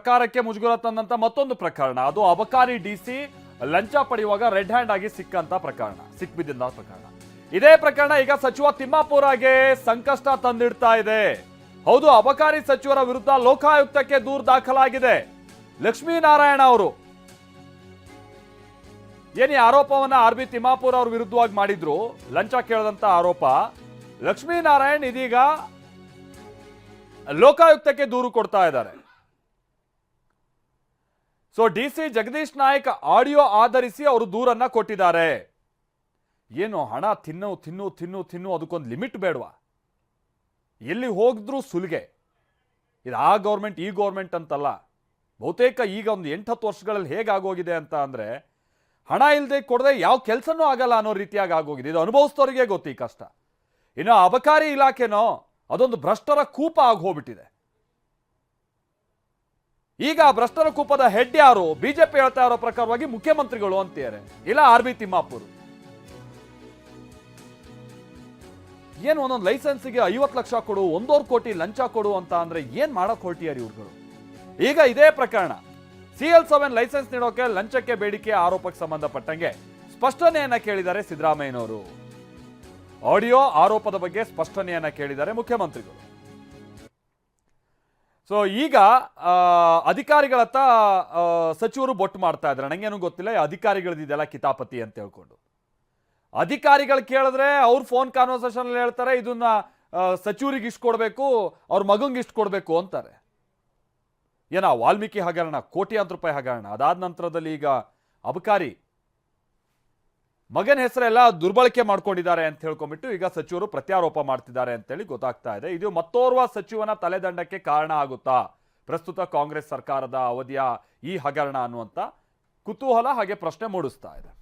ಸರ್ಕಾರಕ್ಕೆ ಮುಜುಗರ ತಂದಂತ ಮತ್ತೊಂದು ಪ್ರಕರಣ, ಅದು ಅಬಕಾರಿ ಡಿಸಿ ಲಂಚ ಪಡೆಯುವಾಗ ರೆಡ್ ಹ್ಯಾಂಡ್ ಆಗಿ ಸಿಕ್ಕಂತ ಪ್ರಕರಣ, ಸಿಕ್ಬಿದ್ದಂತ ಪ್ರಕರಣ. ಇದೇ ಪ್ರಕರಣ ಈಗ ಸಚಿವ ತಿಮ್ಮಾಪುರಗೆ ಸಂಕಷ್ಟ ತಂದಿಡ್ತಾ ಇದೆ. ಹೌದು, ಅಬಕಾರಿ ಸಚಿವರ ವಿರುದ್ಧ ಲೋಕಾಯುಕ್ತಕ್ಕೆ ದೂರು ದಾಖಲಾಗಿದೆ. ಲಕ್ಷ್ಮೀನಾರಾಯಣ ಅವರು ಏನಿ ಆರೋಪವನ್ನ ಆರ್ ಬಿ ತಿಮ್ಮಾಪುರ ಅವ್ರ ವಿರುದ್ಧವಾಗಿ ಮಾಡಿದ್ರು, ಲಂಚ ಕೇಳದಂತ ಆರೋಪ. ಲಕ್ಷ್ಮೀನಾರಾಯಣ್ ಇದೀಗ ಲೋಕಾಯುಕ್ತಕ್ಕೆ ದೂರು ಕೊಡ್ತಾ ಇದ್ದಾರೆ. So DC Jagadish Nayak audio ಆಧರಿಸಿ ಅವರು ದೂರನ್ನ ಕೊಟ್ಟಿದ್ದಾರೆ. ಏನು ಹಣ ತಿನ್ನು ತಿನ್ನು ತಿನ್ನು ತಿನ್ನು ಅದಕ್ಕೊಂದು ಲಿಮಿಟ್ ಬೇಡವಾ? ಎಲ್ಲಿ ಹೋಗಿದ್ರು ಸುಲಿಗೆ. ಇದು ಆ ಗೌರ್ಮೆಂಟ್ ಈ ಗೌರ್ಮೆಂಟ್ ಅಂತಲ್ಲ, ಬಹುತೇಕ ಈಗ ಒಂದು 8-10 ವರ್ಷಗಳಲ್ಲಿ ಹೇಗಾಗೋಗಿದೆ ಅಂತ ಅಂದ್ರೆ ಹಣ ಇಲ್ಲದೆ ಕೊಡದೆ ಯಾವ ಕೆಲಸನೂ ಆಗಲ್ಲ ಅನ್ನೋ ರೀತಿಯಾಗಿ ಆಗೋಗಿದೆ. ಇದು ಅನುಭವಿಸ್ತವರಿಗೆ ಗೊತ್ತು ಈ ಕಷ್ಟ. ಇನ್ನು ಅಬಕಾರಿ ಇಲಾಖೆನೋ ಅದೊಂದು ಭ್ರಷ್ಟರ ಕೂಪ ಆಗಿ ಹೋಗ್ಬಿಟ್ಟಿದೆ. ಈಗ ಭ್ರಷ್ಟರ ಕೂಪದ ಹೆಡ್ ಯಾರು? ಬಿಜೆಪಿ ಹೇಳ್ತಾ ಇರೋ ಪ್ರಕಾರವಾಗಿ ಮುಖ್ಯಮಂತ್ರಿಗಳು ಅಂತಾರೆ, ಇಲ್ಲ ಆರ್ ಬಿ ತಿಮ್ಮಾಪುರ್. ಏನು ಒಂದೊಂದು ಲೈಸೆನ್ಸ್ಗೆ 50 ಲಕ್ಷ ಕೊಡು, 1.5 ಕೋಟಿ ಲಂಚ ಕೊಡು ಅಂತ ಅಂದ್ರೆ ಏನ್ ಮಾಡಕ್ ಹೊರಟಿಯಾರಿ ಇವ್ರುಗಳು? ಈಗ ಇದೇ ಪ್ರಕರಣ, CL7 ಲೈಸೆನ್ಸ್ ನೀಡೋಕೆ ಲಂಚಕ್ಕೆ ಬೇಡಿಕೆ ಆರೋಪಕ್ಕೆ ಸಂಬಂಧಪಟ್ಟಂಗೆ ಸ್ಪಷ್ಟನೆಯನ್ನ ಕೇಳಿದ್ದಾರೆ ಸಿದ್ದರಾಮಯ್ಯನವರು. ಆಡಿಯೋ ಆರೋಪದ ಬಗ್ಗೆ ಸ್ಪಷ್ಟನೆಯನ್ನ ಕೇಳಿದ್ದಾರೆ ಮುಖ್ಯಮಂತ್ರಿಗಳು. ಸೊ ಈಗ ಅಧಿಕಾರಿಗಳತ್ತ ಸಚಿವರು ಬೊಟ್ಟು ಮಾಡ್ತಾ ಇದ್ದಾರೆ. ನಂಗೇನು ಗೊತ್ತಿಲ್ಲ, ಅಧಿಕಾರಿಗಳದಿದೆಲ್ಲ ಕಿತಾಪತಿ ಅಂತ ಹೇಳ್ಕೊಂಡು. ಅಧಿಕಾರಿಗಳು ಕೇಳಿದ್ರೆ ಅವ್ರ ಫೋನ್ ಕಾನ್ವರ್ಸೇಷನ್ ಹೇಳ್ತಾರೆ, ಇದನ್ನ ಸಚಿವರಿಗೆ ಇಷ್ಟು ಕೊಡಬೇಕು, ಅವ್ರ ಮಗಂಗೆ ಇಷ್ಟು ಕೊಡಬೇಕು ಅಂತಾರೆ. ಏನ ವಾಲ್ಮೀಕಿ ಹಗರಣ, ಕೋಟ್ಯಾಂತರ ರೂಪಾಯಿ ಹಗರಣ. ಅದಾದ ನಂತರದಲ್ಲಿ ಈಗ ಅಬಕಾರಿ ಮಗನ ಹೆಸರೆಲ್ಲ ದುರ್ಬಳಕೆ ಮಾಡ್ಕೊಂಡಿದ್ದಾರೆ ಅಂತ ಹೇಳ್ಕೊಂಡ್ಬಿಟ್ಟು ಈಗ ಸಚಿವರು ಪ್ರತ್ಯಾರೋಪ ಮಾಡ್ತಿದ್ದಾರೆ ಅಂತೇಳಿ ಗೊತ್ತಾಗ್ತಾ ಇದೆ. ಇದು ಮತ್ತೋರ್ವ ಸಚಿವನ ತಲೆದಂಡಕ್ಕೆ ಕಾರಣ ಆಗುತ್ತಾ ಪ್ರಸ್ತುತ ಕಾಂಗ್ರೆಸ್ ಸರ್ಕಾರದ ಅವಧಿಯ ಈ ಹಗರಣ ಅನ್ನುವಂಥ ಕುತೂಹಲ ಹಾಗೆ ಪ್ರಶ್ನೆ ಮೂಡಿಸ್ತಾ ಇದೆ.